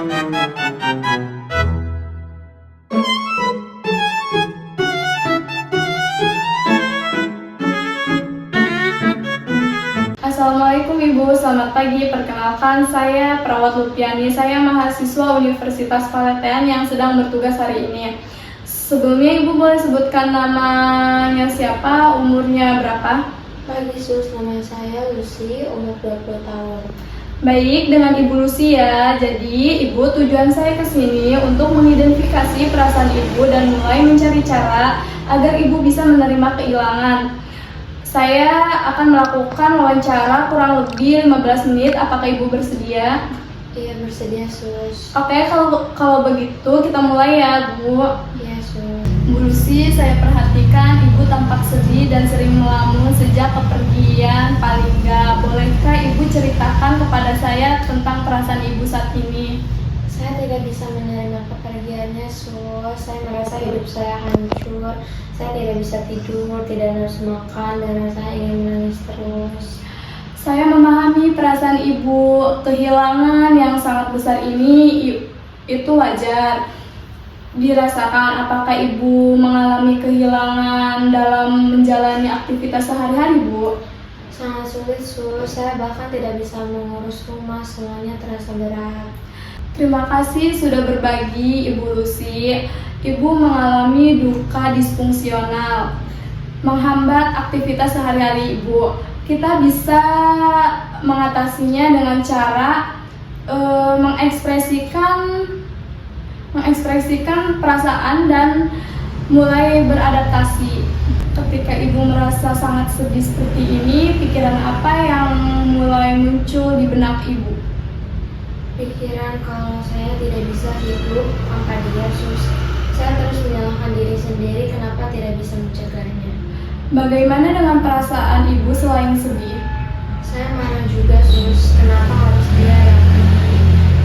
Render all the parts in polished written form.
Assalamualaikum Ibu, selamat pagi. Perkenalkan, saya Perawat Lupiani. Saya mahasiswa Universitas Palatean yang sedang bertugas hari ini. Sebelumnya Ibu boleh sebutkan namanya siapa, umurnya berapa? Pagi Sus, nama saya Lucy, umur 20 tahun. Baik, dengan Ibu Lucy ya. Jadi, Ibu, tujuan saya ke sini untuk mengidentifikasi perasaan Ibu dan mulai mencari cara agar Ibu bisa menerima kehilangan. Saya akan melakukan wawancara kurang lebih 15 menit. Apakah Ibu bersedia? Iya, bersedia Sus. Oke, kalau begitu kita mulai ya, Bu. Iya Sus. Bu Lucy, saya perhatikan Ibu tampak sedih dan sering melamun sejak kepergian Palingga. Bolehkah Ibu ceritakan kepada saya tentang perasaan Ibu saat ini? Saya tidak bisa menerima kepergiannya Sus. Saya merasa hidup saya hancur. Saya tidak bisa tidur, tidak nafsu makan, dan rasanya ingin menangis terus. Saya memahami perasaan Ibu. Kehilangan yang sangat besar ini itu wajar dirasakan. Apakah Ibu mengalami kehilangan dalam menjalani aktivitas sehari-hari, Bu? Sangat sulit Sus. Saya bahkan tidak bisa mengurus rumah, semuanya terasa berat. Terima kasih sudah berbagi, Ibu Lucy. Ibu mengalami duka disfungsional, menghambat aktivitas sehari-hari Ibu. Kita bisa mengatasinya dengan cara mengekspresikan perasaan dan mulai beradaptasi. Ketika Ibu merasa sangat sedih seperti ini, pikiran apa yang mulai muncul di benak Ibu? Pikiran kalau saya tidak bisa hidup tanpa dia Sus. Saya terus menyalahkan diri sendiri kenapa tidak bisa mencegahnya. Bagaimana dengan perasaan Ibu selain sedih? Saya marah juga Sus, kenapa harus dia yang pergi.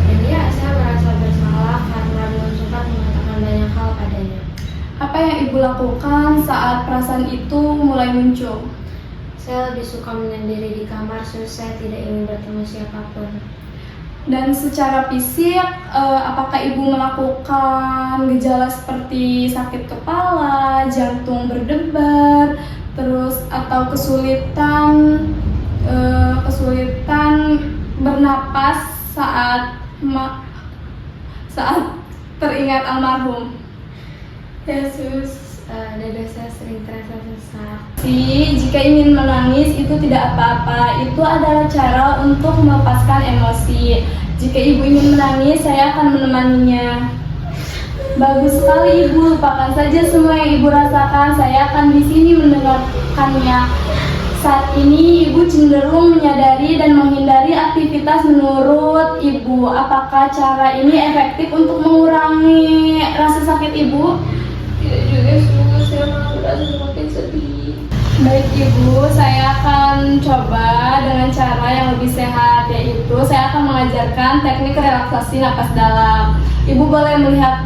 Dan ya, saya merasa bersalah karena belum sempat mengatakan banyak hal padanya. Apa yang Ibu lakukan saat perasaan itu mulai muncul? Saya lebih suka menyendiri di kamar Sus, saya tidak ingin bertemu siapapun. Dan secara fisik, apakah Ibu melakukan gejala seperti sakit kepala, jantung berdebar, terus atau kesulitan bernapas saat teringat almarhum? Yesus, dada saya sering terasa sesak. Jika ingin menangis itu tidak apa-apa, itu adalah cara untuk melepaskan emosi. Jika Ibu ingin menangis, saya akan menemaninya. Bagus sekali Ibu, lupakan saja semua yang Ibu rasakan, saya akan di sini mendengarkannya. Saat ini Ibu cenderung menyadari dan menghindari aktivitas menurut Ibu. Apakah cara ini efektif untuk mengurangi rasa sakit Ibu? Tidak juga Sus, saya malah merasa semakin sedih. Baik Ibu, saya akan coba dengan cara yang lebih sehat, yaitu saya akan mengajarkan teknik relaksasi napas dalam. Ibu boleh melihat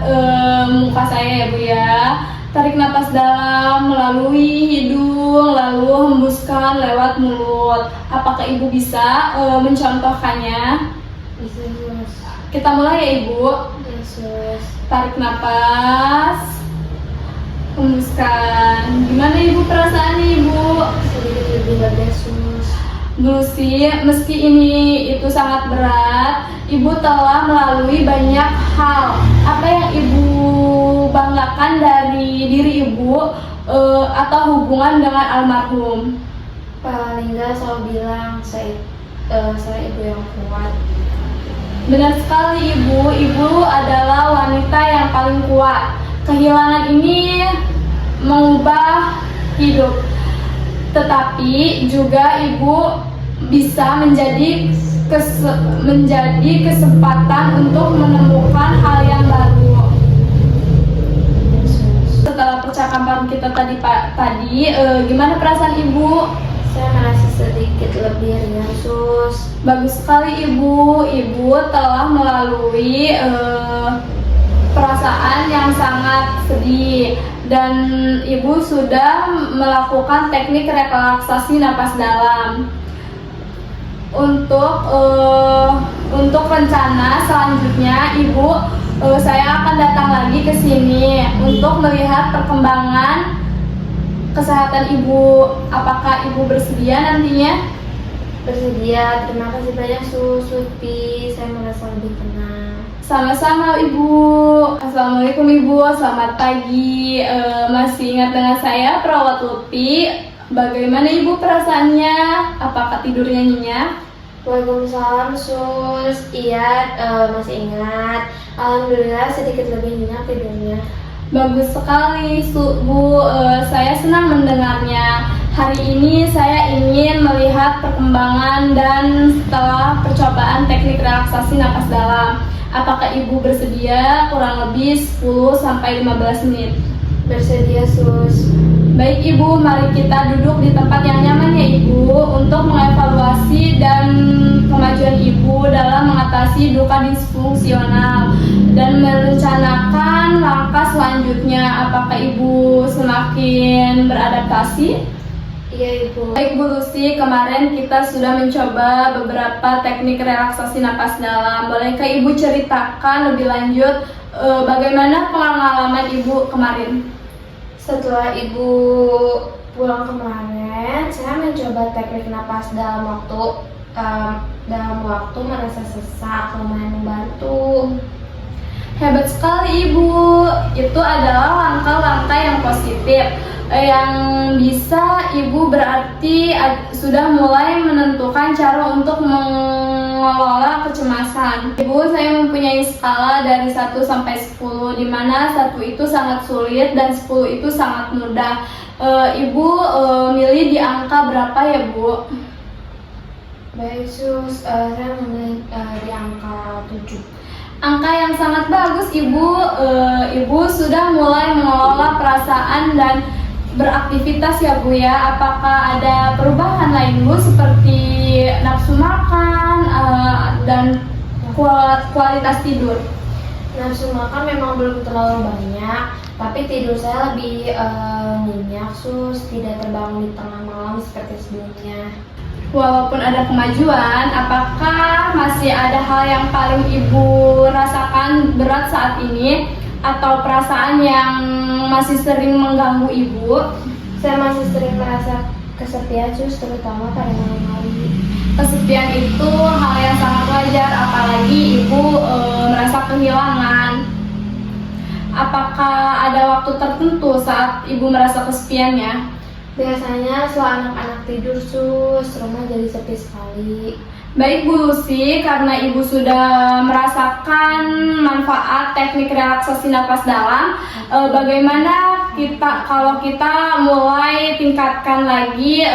muka saya ya Bu ya. Tarik napas dalam melalui hidung, lalu hembuskan lewat mulut. Apakah Ibu bisa mencontohkannya? Bisa Sus. Kita mulai ya Ibu. Yesus. Tarik napas, hembuskan. Gimana Ibu perasaannya Ibu? Sedikit lebih lega Sus. Bu Lucy, meski ini itu sangat berat, Ibu telah melalui banyak hal. Apa yang Ibu banggakan dari diri Ibu atau hubungan dengan almarhum? Paling nggak selalu bilang saya ibu yang kuat. Benar sekali Ibu, Ibu adalah wanita yang paling kuat. Kehilangan ini mengubah hidup, tetapi juga Ibu bisa menjadi kesempatan untuk menemukan hal yang baru. Setelah percakapan kita tadi gimana perasaan Ibu? Saya merasa sedikit lebih ringan Sus. Bagus sekali Ibu, Ibu telah melalui perasaan yang sangat sedih dan Ibu sudah melakukan teknik relaksasi napas dalam. Untuk rencana selanjutnya, Ibu, saya akan datang lagi ke sini untuk melihat perkembangan kesehatan Ibu. Apakah Ibu bersedia nantinya? Bersedia. Terima kasih banyak Suti. Saya merasa lebih tenang. Sama-sama Ibu. Assalamualaikum Ibu, selamat pagi. Masih ingat dengan saya, Perawat Lutfi. Bagaimana Ibu perasaannya? Apakah tidurnya nyenyak? Waalaikumsalam Sus. Iya, masih ingat. Alhamdulillah sedikit lebih nyenyak tidurnya. Bagus sekali Bu. Saya senang mendengarnya. Hari ini saya ingin melihat perkembangan dan setelah percobaan teknik relaksasi napas dalam. Apakah Ibu bersedia kurang lebih 10-15 menit? Bersedia Sus. Baik Ibu, mari kita duduk di tempat yang nyaman ya Ibu untuk mengevaluasi dan kemajuan Ibu dalam mengatasi duka disfungsional dan merencanakan langkah selanjutnya. Apakah Ibu semakin beradaptasi? Iya Ibu. Baik Bu Lucy, kemarin kita sudah mencoba beberapa teknik relaksasi napas dalam. Bolehkah Ibu ceritakan lebih lanjut bagaimana pengalaman Ibu kemarin? Setelah Ibu pulang kemarin, saya mencoba teknik napas dalam waktu merasa sesak, lumayan membantu. Hebat sekali Ibu. Itu adalah langkah-langkah yang positif yang bisa Ibu berarti sudah mulai menentukan cara untuk mengelola kecemasan. Ibu, saya mempunyai skala dari 1 sampai 10 di mana 1 itu sangat sulit dan 10 itu sangat mudah. Ibu milih di angka berapa ya Bu? Baik Sus, saya memilih di angka 7. Angka yang sangat bagus Ibu. Ibu sudah mulai mengelola perasaan dan beraktivitas ya Bu ya. Apakah ada perubahan lain Bu seperti nafsu makan dan kualitas tidur? Nafsu makan memang belum terlalu banyak, tapi tidur saya lebih nyenyak Sus, tidak terbangun di tengah malam seperti sebelumnya. Walaupun ada kemajuan, apakah masih ada hal yang paling Ibu rasakan berat saat ini atau perasaan yang masih sering mengganggu Ibu? Saya masih sering merasa kesepian Sus, terutama pada malam hari. Kesepian itu hal yang sangat wajar, apalagi Ibu merasa kehilangan. Apakah ada waktu tertentu saat Ibu merasa kesepiannya? Biasanya setelah anak-anak tidur Sus, rumah jadi sepi sekali. Baik Bu Lucy, karena Ibu sudah merasakan manfaat teknik relaksasi napas dalam, bagaimana kalau kita mulai tingkatkan lagi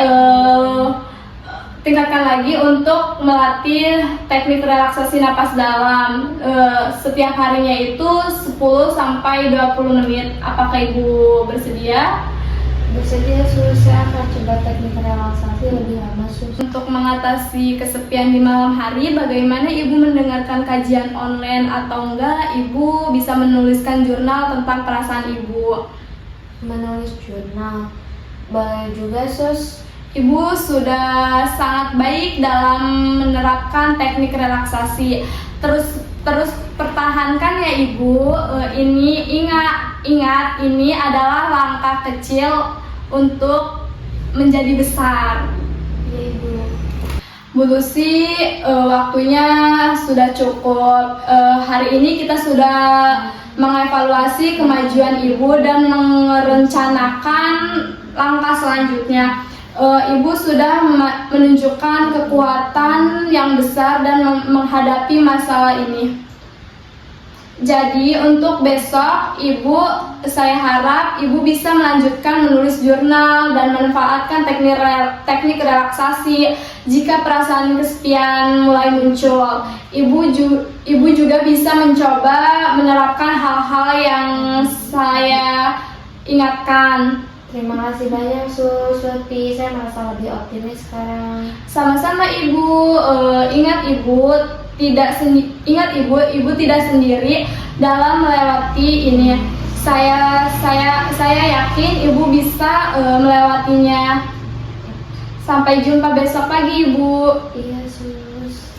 untuk melatih teknik relaksasi napas dalam setiap harinya itu 10-20 menit. Apakah Ibu bersedia? Bersedia Sus, saya akan coba teknik relaksasi lebih lama Sus. Untuk mengatasi kesepian di malam hari, bagaimana Ibu mendengarkan kajian online atau enggak Ibu bisa menuliskan jurnal tentang perasaan Ibu? Menulis jurnal, boleh juga Sus. Ibu sudah sangat baik dalam menerapkan teknik relaksasi. Terus pertahankan ya Ibu. Ini ingat ini adalah langkah kecil untuk menjadi besar. Iya Ibu. Bu Lucy, waktunya sudah cukup. Hari ini kita sudah mengevaluasi kemajuan Ibu dan merencanakan langkah selanjutnya. Ibu sudah menunjukkan kekuatan yang besar dan menghadapi masalah ini. Jadi untuk besok saya harap Ibu bisa melanjutkan menulis jurnal dan memanfaatkan teknik relaksasi jika perasaan kesepian mulai muncul. Ibu juga bisa mencoba menerapkan hal-hal yang saya ingatkan. Terima kasih banyak Suti, saya merasa lebih optimis sekarang. Sama-sama Ibu. Ingat Ibu tidak sendiri dalam melewati ini. Saya yakin Ibu bisa melewatinya. Sampai jumpa besok pagi Ibu. Iya Sus.